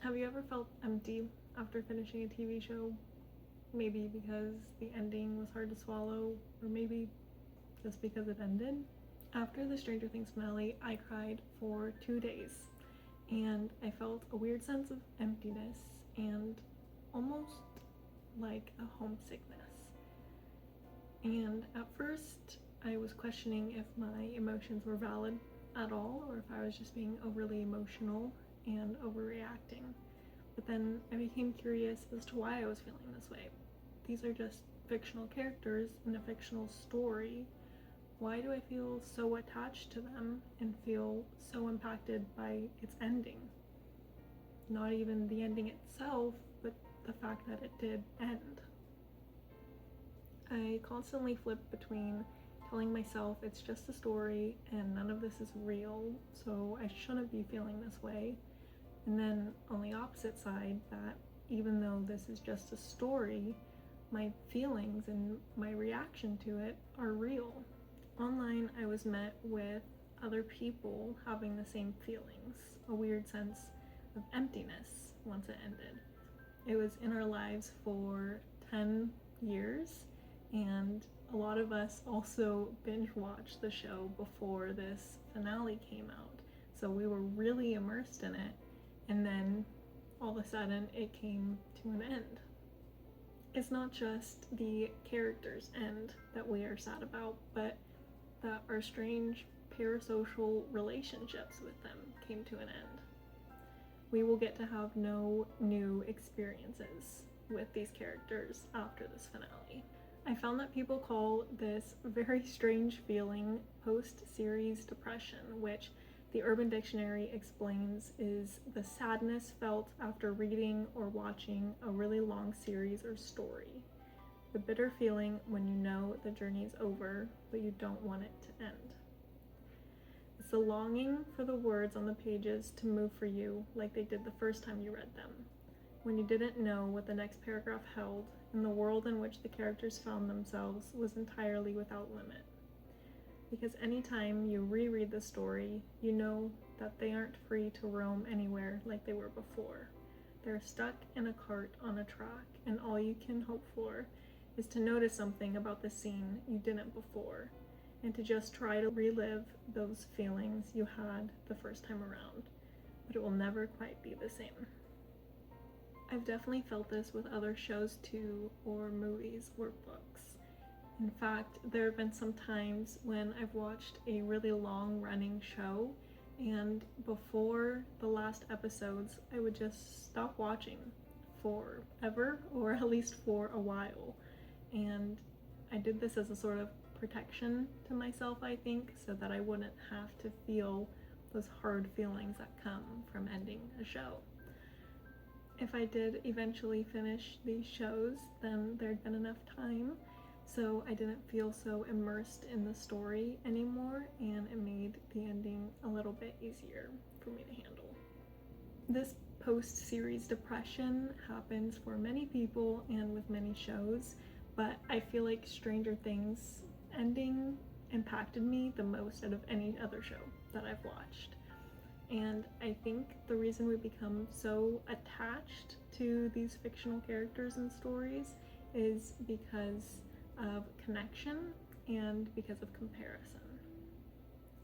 Have you ever felt empty after finishing a TV show? Maybe because the ending was hard to swallow, or maybe just because it ended? After the Stranger Things finale, I cried for 2 days, and I felt a weird sense of emptiness and almost like a homesickness. And at first, I was questioning if my emotions were valid at all, or if I was just being overly emotional and overreacting. But then I became curious as to why I was feeling this way. These are just fictional characters in a fictional story. Why do I feel so attached to them and feel so impacted by its ending? Not even the ending itself, but the fact that it did end. I constantly flip between telling myself it's just a story and none of this is real, so I shouldn't be feeling this way. And then on the opposite side, that even though this is just a story, my feelings and my reaction to it are real. Online, I was met with other people having the same feelings, a weird sense of emptiness once it ended. It was in our lives for 10 years, and a lot of us also binge watched the show before this finale came out. So we were really immersed in it, and then all of a sudden it came to an end. It's not just the character's end that we are sad about, but that our strange parasocial relationships with them came to an end. We will get to have no new experiences with these characters after this finale. I found that people call this very strange feeling post-series depression, which the Urban Dictionary explains is the sadness felt after reading or watching a really long series or story. The bitter feeling when you know the journey is over, but you don't want it to end. It's the longing for the words on the pages to move for you like they did the first time you read them, when you didn't know what the next paragraph held, and the world in which the characters found themselves was entirely without limit. Because anytime you reread the story, you know that they aren't free to roam anywhere like they were before. They're stuck in a cart on a track, and all you can hope for is to notice something about the scene you didn't before, and to just try to relive those feelings you had the first time around, but it will never quite be the same. I've definitely felt this with other shows too, or movies, or books. In fact, there have been some times when I've watched a really long-running show, and before the last episodes, I would just stop watching forever, or at least for a while. And I did this as a sort of protection to myself, I think, so that I wouldn't have to feel those hard feelings that come from ending a show. If I did eventually finish these shows, then there'd been enough time, so I didn't feel so immersed in the story anymore, and it made the ending a little bit easier for me to handle. This post-series depression happens for many people and with many shows, but I feel like Stranger Things ending impacted me the most out of any other show that I've watched. And I think the reason we become so attached to these fictional characters and stories is because of connection and because of comparison.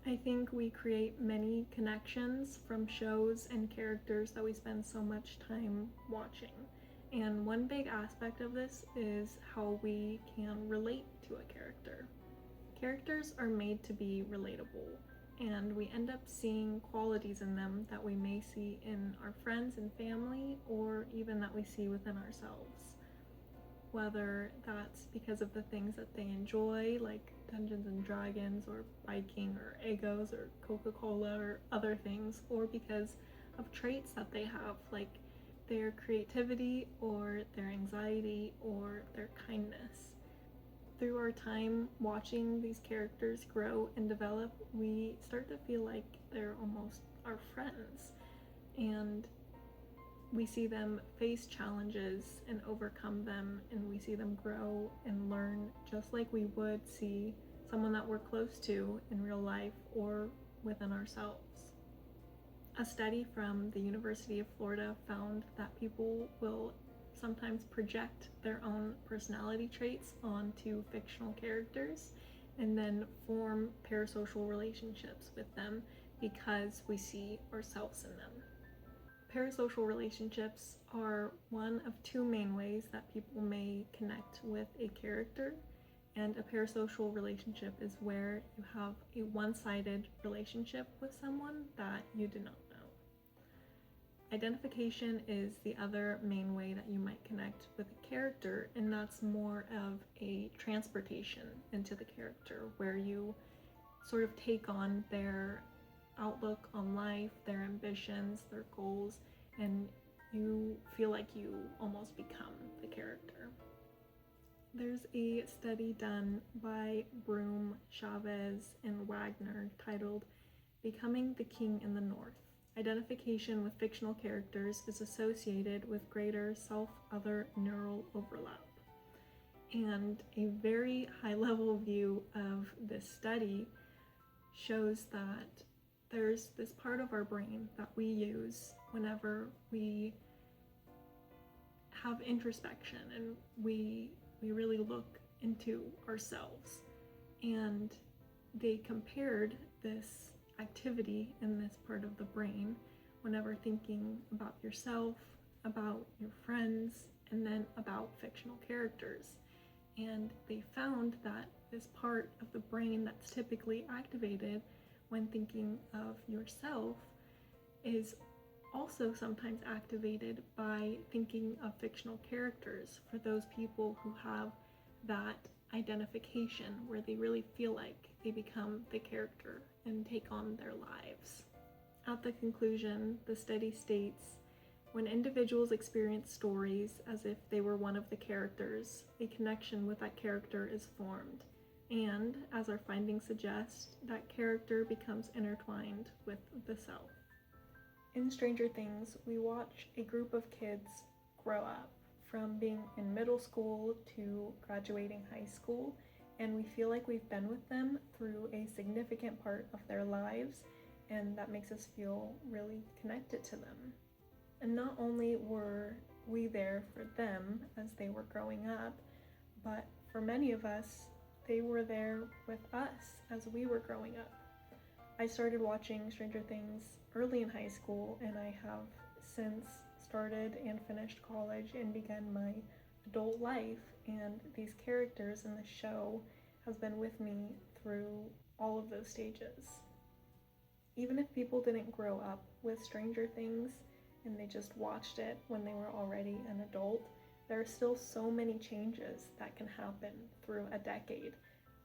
I think we create many connections from shows and characters that we spend so much time watching. And one big aspect of this is how we can relate to a character. Characters are made to be relatable, and we end up seeing qualities in them that we may see in our friends and family, or even that we see within ourselves. Whether that's because of the things that they enjoy, like Dungeons and Dragons, or biking, or Egos, or Coca-Cola, or other things, or because of traits that they have, like their creativity, or their anxiety, or their kindness. Through our time watching these characters grow and develop, we start to feel like they're almost our friends, and we see them face challenges and overcome them, and we see them grow and learn just like we would see someone that we're close to in real life or within ourselves. A study from the University of Florida found that people will sometimes project their own personality traits onto fictional characters and then form parasocial relationships with them because we see ourselves in them. Parasocial relationships are one of two main ways that people may connect with a character, and a parasocial relationship is where you have a one-sided relationship with someone that you do not know. Identification is the other main way that you might connect with a character, and that's more of a transportation into the character, where you sort of take on their outlook on life, their ambitions, their goals, and you feel like you almost become the character. There's a study done by Broom, Chavez, and Wagner titled "Becoming the King in the North. Identification with fictional characters is associated with greater self-other neural overlap." And a very high-level view of this study shows that there's this part of our brain that we use whenever we have introspection and we really look into ourselves. And they compared this activity in this part of the brain whenever thinking about yourself, about your friends, and then about fictional characters. And they found that this part of the brain that's typically activated when thinking of yourself is also sometimes activated by thinking of fictional characters for those people who have that identification where they really feel like they become the character and take on their lives. At the conclusion, the study states, when individuals experience stories as if they were one of the characters, a connection with that character is formed. And, as our findings suggest, that character becomes intertwined with the self. In Stranger Things, we watch a group of kids grow up from being in middle school to graduating high school, and we feel like we've been with them through a significant part of their lives, and that makes us feel really connected to them. And not only were we there for them as they were growing up, but for many of us, they were there with us as we were growing up. I started watching Stranger Things early in high school, and I have since started and finished college and began my adult life, and these characters in the show has been with me through all of those stages. Even if people didn't grow up with Stranger Things and they just watched it when they were already an adult, there are still so many changes that can happen through a decade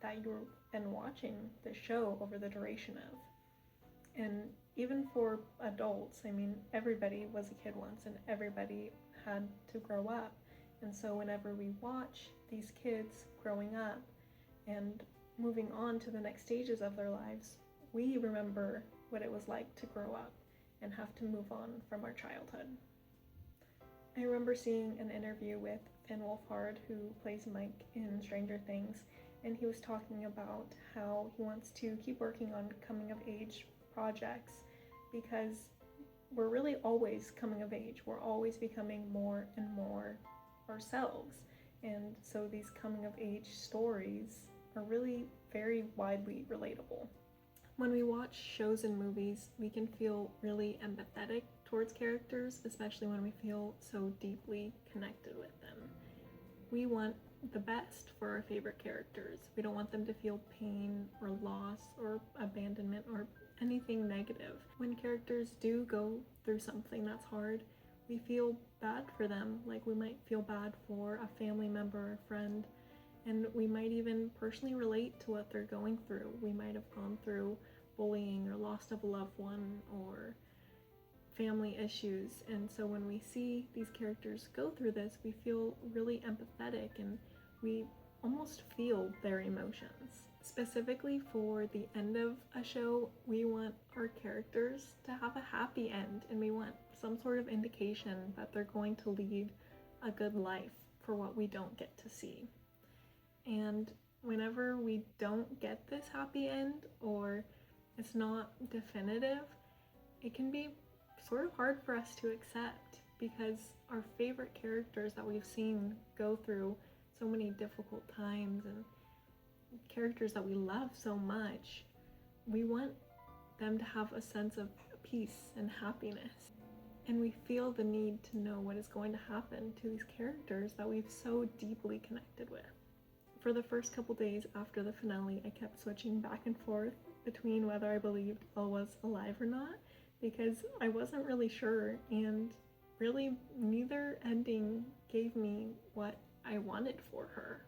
that you've been watching the show over the duration of. And even for adults, I mean, everybody was a kid once and everybody had to grow up. And so whenever we watch these kids growing up and moving on to the next stages of their lives, we remember what it was like to grow up and have to move on from our childhood. I remember seeing an interview with Finn Wolfhard, who plays Mike in Stranger Things, and he was talking about how he wants to keep working on coming of age projects because we're really always coming of age. We're always becoming more and more ourselves. And so these coming of age stories are really very widely relatable. When we watch shows and movies, we can feel really empathetic towards characters, especially when we feel so deeply connected with them. We want the best for our favorite characters. We don't want them to feel pain or loss or abandonment or anything negative. When characters do go through something that's hard, we feel bad for them. Like we might feel bad for a family member or friend, and we might even personally relate to what they're going through. We might have gone through bullying or loss of a loved one or family issues, and so when we see these characters go through this, we feel really empathetic and we almost feel their emotions. Specifically for the end of a show, we want our characters to have a happy end, and we want some sort of indication that they're going to lead a good life for what we don't get to see. And whenever we don't get this happy end, or it's not definitive, it can be sort of hard for us to accept because our favorite characters that we've seen go through so many difficult times and characters that we love so much, we want them to have a sense of peace and happiness. And we feel the need to know what is going to happen to these characters that we've so deeply connected with. For the first couple days after the finale, I kept switching back and forth between whether I believed Elle was alive or not, because I wasn't really sure, and really neither ending gave me what I wanted for her.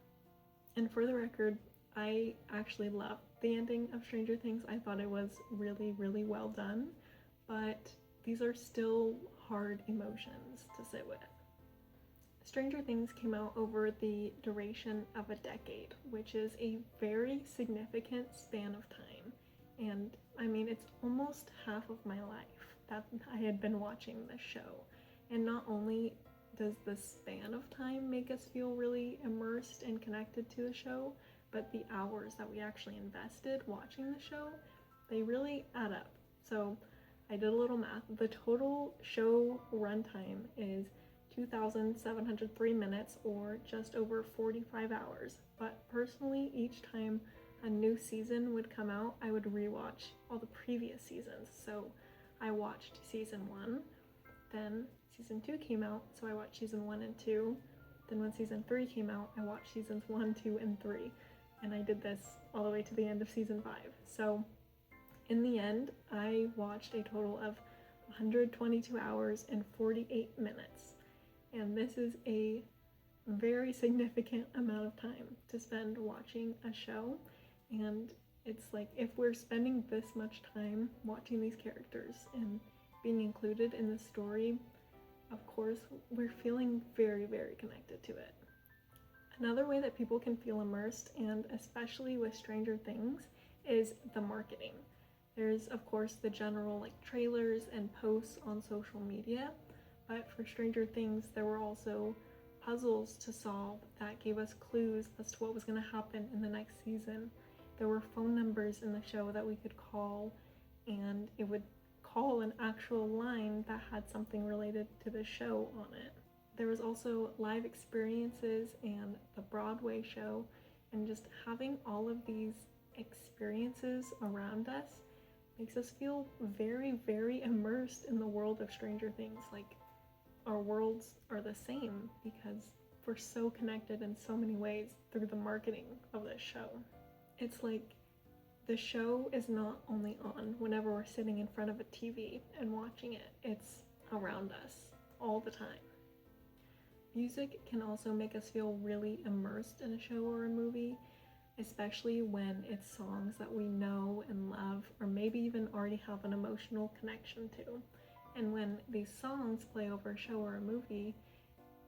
And for the record, I actually loved the ending of Stranger Things. I thought it was really, really well done, but these are still hard emotions to sit with. Stranger Things came out over the duration of a decade, which is a very significant span of time. And I mean, it's almost half of my life that I had been watching this show. And not only does the span of time make us feel really immersed and connected to the show, but the hours that we actually invested watching the show, they really add up. So I did a little math. The total show runtime is 2,703 minutes, or just over 45 hours. But personally, each time a new season would come out, I would rewatch all the previous seasons. So I watched season 1, then season 2 came out, so I watched season 1 and 2. Then when season 3 came out, I watched seasons 1, 2, and 3. And I did this all the way to the end of season 5. So in the end, I watched a total of 122 hours and 48 minutes. And this is a very significant amount of time to spend watching a show. And it's like, if we're spending this much time watching these characters and being included in the story, of course, we're feeling very, very connected to it. Another way that people can feel immersed, and especially with Stranger Things, is the marketing. There's, of course, the general trailers and posts on social media, but for Stranger Things, there were also puzzles to solve that gave us clues as to what was going to happen in the next season. There were phone numbers in the show that we could call, and it would call an actual line that had something related to the show on it. There was also live experiences and the Broadway show, and just having all of these experiences around us makes us feel very, very immersed in the world of Stranger Things. Like, our worlds are the same because we're so connected in so many ways through the marketing of this show. It's like the show is not only on whenever we're sitting in front of a TV and watching it, it's around us all the time. Music can also make us feel really immersed in a show or a movie, especially when it's songs that we know and love, or maybe even already have an emotional connection to. And when these songs play over a show or a movie,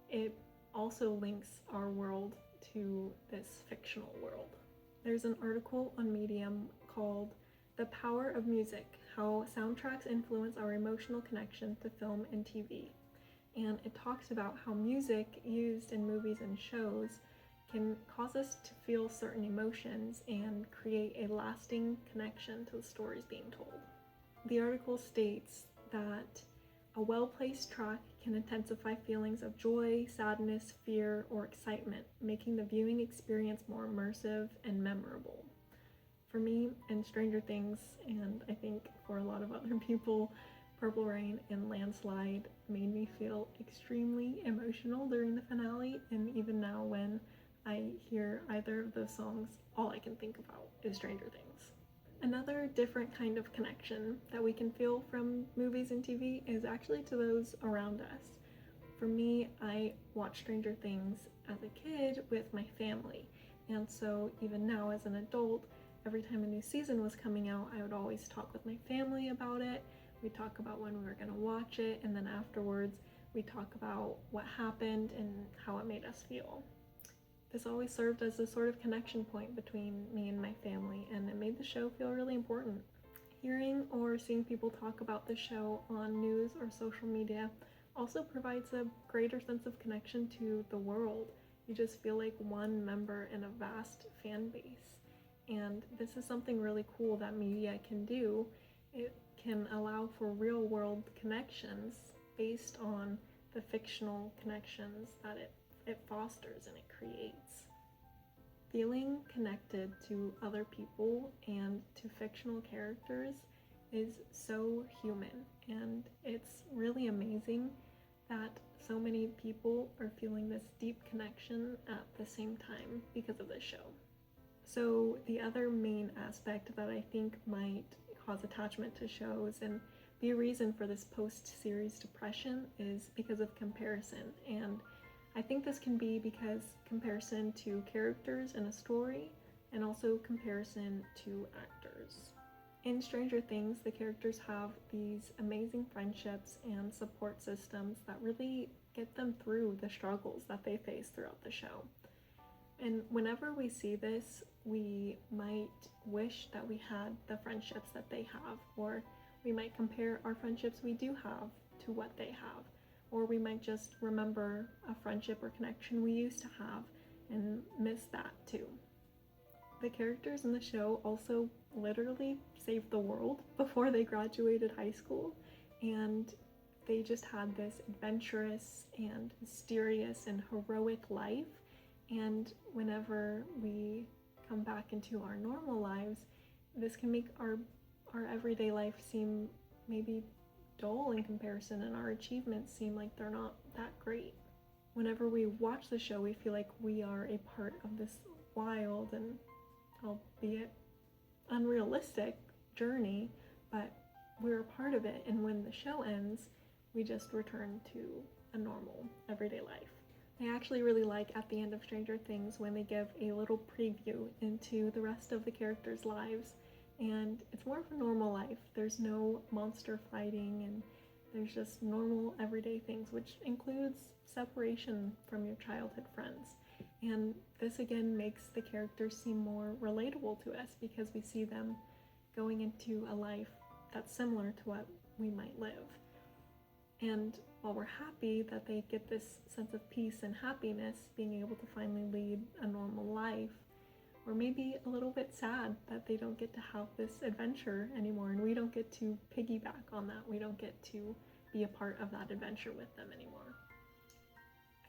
it also links our world to this fictional world. There's an article on Medium called "The Power of Music: How Soundtracks Influence Our Emotional Connection to Film and TV." And it talks about how music used in movies and shows can cause us to feel certain emotions and create a lasting connection to the stories being told. The article states that a well-placed track can intensify feelings of joy, sadness, fear, or excitement, making the viewing experience more immersive and memorable. For me, in Stranger Things, and I think for a lot of other people, Purple Rain and Landslide made me feel extremely emotional during the finale, and even now when I hear either of those songs, all I can think about is Stranger Things. Another different kind of connection that we can feel from movies and TV is actually to those around us. For me, I watched Stranger Things as a kid with my family, and so even now as an adult, every time a new season was coming out, I would always talk with my family about it. We'd talk about when we were going to watch it, and then afterwards we'd talk about what happened and how it made us feel. This always served as a sort of connection point between me and my family, and it made the show feel really important. Hearing or seeing people talk about the show on news or social media also provides a greater sense of connection to the world. You just feel like one member in a vast fan base. And this is something really cool that media can do. It can allow for real world connections based on the fictional connections that it fosters and it creates. Feeling connected to other people and to fictional characters is so human, and it's really amazing that so many people are feeling this deep connection at the same time because of this show. So the other main aspect that I think might cause attachment to shows and be a reason for this post-series depression is because of comparison. And I think this can be because comparison to characters in a story and also comparison to actors. In Stranger Things, the characters have these amazing friendships and support systems that really get them through the struggles that they face throughout the show. And whenever we see this, we might wish that we had the friendships that they have, or we might compare our friendships we do have to what they have, or we might just remember a friendship or connection we used to have and miss that too. The characters in the show also literally saved the world before they graduated high school, and they just had this adventurous and mysterious and heroic life. And whenever we come back into our normal lives, this can make our everyday life seem maybe dull in comparison, and our achievements seem like they're not that great. Whenever we watch the show, we feel like we are a part of this wild and albeit unrealistic journey, but we're a part of it, and when the show ends, we just return to a normal everyday life. I actually really like at the end of Stranger Things when they give a little preview into the rest of the characters' lives, and it's more of a normal life. There's no monster fighting, and there's just normal everyday things, which includes separation from your childhood friends. And this again makes the characters seem more relatable to us because we see them going into a life that's similar to what we might live. And while we're happy that they get this sense of peace and happiness, being able to finally lead a normal life, we're maybe a little bit sad that they don't get to have this adventure anymore, and we don't get to piggyback on that. We don't get to be a part of that adventure with them anymore.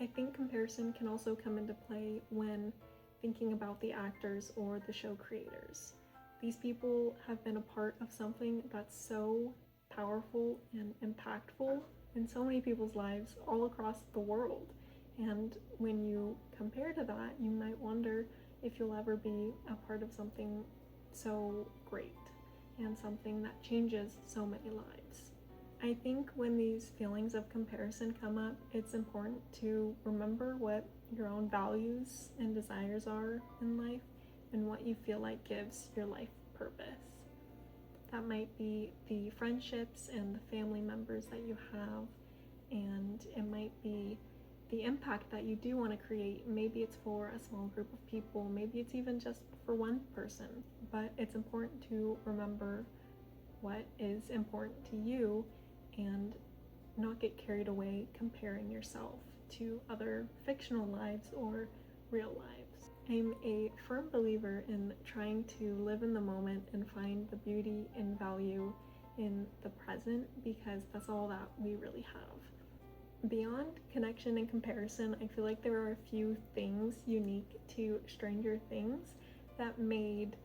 I think comparison can also come into play when thinking about the actors or the show creators. These people have been a part of something that's so powerful and impactful in so many people's lives all across the world. And when you compare to that, you might wonder if you'll ever be a part of something so great and something that changes so many lives. I think when these feelings of comparison come up, it's important to remember what your own values and desires are in life and what you feel like gives your life purpose. That might be the friendships and the family members that you have, and it might be the impact that you do want to create. Maybe it's for a small group of people, maybe it's even just for one person, but it's important to remember what is important to you and not get carried away comparing yourself to other fictional lives or real lives. I'm a firm believer in trying to live in the moment and find the beauty and value in the present, because that's all that we really have. Beyond connection and comparison, I feel like there are a few things unique to Stranger Things that made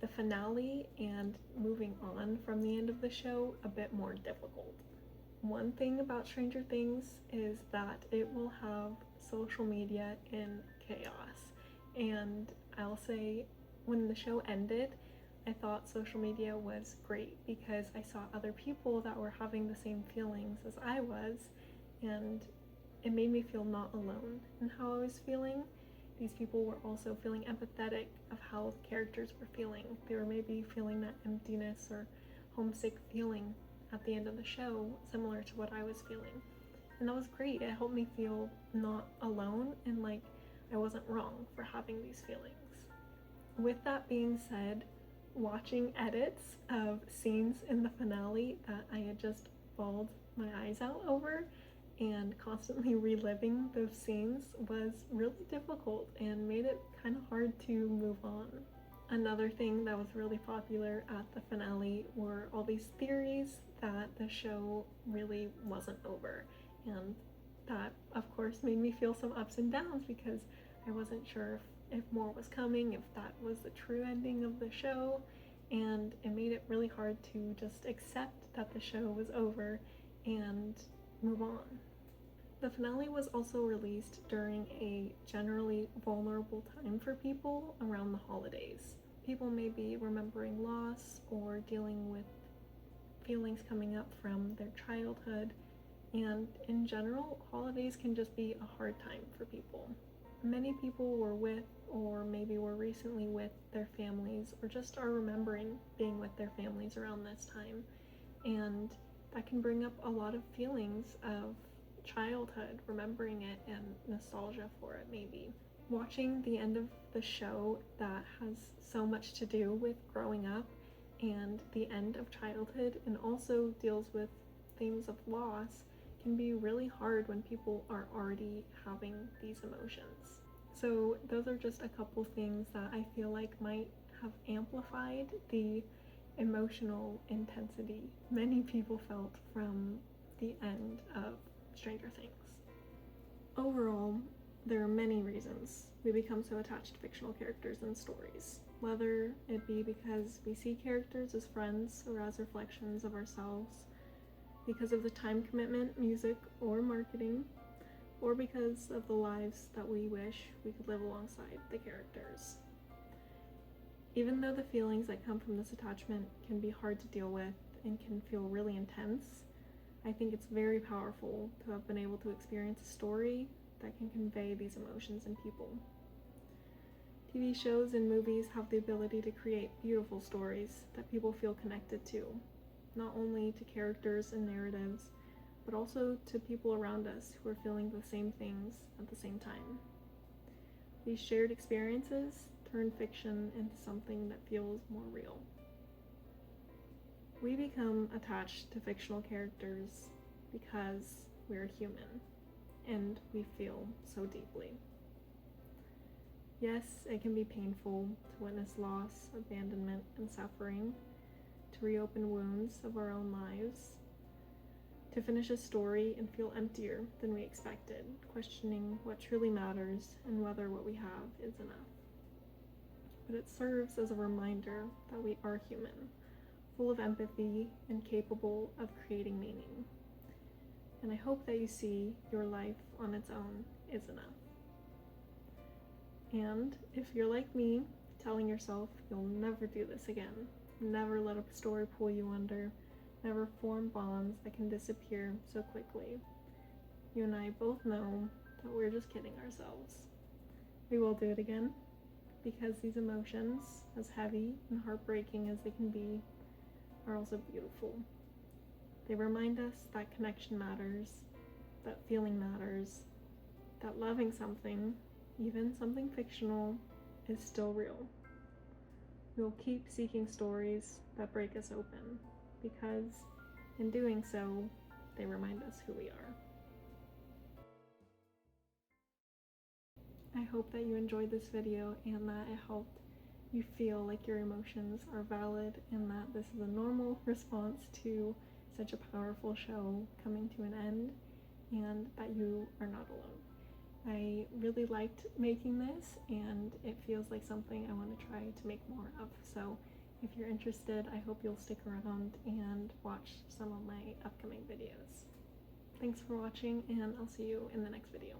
the finale and moving on from the end of the show a bit more difficult. One thing about Stranger Things is that it will have social media in chaos. And I'll say, when the show ended, I thought social media was great because I saw other people that were having the same feelings as I was, and it made me feel not alone in how I was feeling. These people were also feeling empathetic of how the characters were feeling. They were maybe feeling that emptiness or homesick feeling at the end of the show, similar to what I was feeling. And that was great. It helped me feel not alone and like I wasn't wrong for having these feelings. With that being said, watching edits of scenes in the finale that I had just bawled my eyes out over and constantly reliving those scenes was really difficult and made it kind of hard to move on. Another thing that was really popular at the finale were all these theories that the show really wasn't over. And that, of course, made me feel some ups and downs because I wasn't sure if more was coming, if that was the true ending of the show. And it made it really hard to just accept that the show was over and move on. The finale was also released during a generally vulnerable time for people around the holidays. People may be remembering loss or dealing with feelings coming up from their childhood, and in general, holidays can just be a hard time for people. Many people were with, or maybe were recently with, their families, or just are remembering being with their families around this time, and that can bring up a lot of feelings of childhood, remembering it, and nostalgia for it maybe. Watching the end of the show that has so much to do with growing up and the end of childhood and also deals with themes of loss can be really hard when people are already having these emotions. So those are just a couple things that I feel like might have amplified the emotional intensity many people felt from the end of Stranger Things. Overall, there are many reasons we become so attached to fictional characters and stories, whether it be because we see characters as friends or as reflections of ourselves, because of the time commitment, music, or marketing, or because of the lives that we wish we could live alongside the characters. Even though the feelings that come from this attachment can be hard to deal with and can feel really intense, I think it's very powerful to have been able to experience a story that can convey these emotions in people. TV shows and movies have the ability to create beautiful stories that people feel connected to, not only to characters and narratives, but also to people around us who are feeling the same things at the same time. These shared experiences turn fiction into something that feels more real. We become attached to fictional characters because we're human and we feel so deeply. Yes, it can be painful to witness loss, abandonment, and suffering, to reopen wounds of our own lives, to finish a story and feel emptier than we expected, questioning what truly matters and whether what we have is enough. But it serves as a reminder that we are human, full of empathy and capable of creating meaning. And I hope that you see your life on its own is enough. And if you're like me, telling yourself you'll never do this again, never let a story pull you under, never form bonds that can disappear so quickly, you and I both know that we're just kidding ourselves. We will do it again, because these emotions, as heavy and heartbreaking as they can be, are also beautiful. They remind us that connection matters, that feeling matters, that loving something, even something fictional, is still real. We'll keep seeking stories that break us open, because in doing so, they remind us who we are. I hope that you enjoyed this video and that it helped you feel like your emotions are valid and that this is a normal response to such a powerful show coming to an end and that you are not alone. I really liked making this and it feels like something I want to try to make more of. So if you're interested, I hope you'll stick around and watch some of my upcoming videos. Thanks for watching and I'll see you in the next video.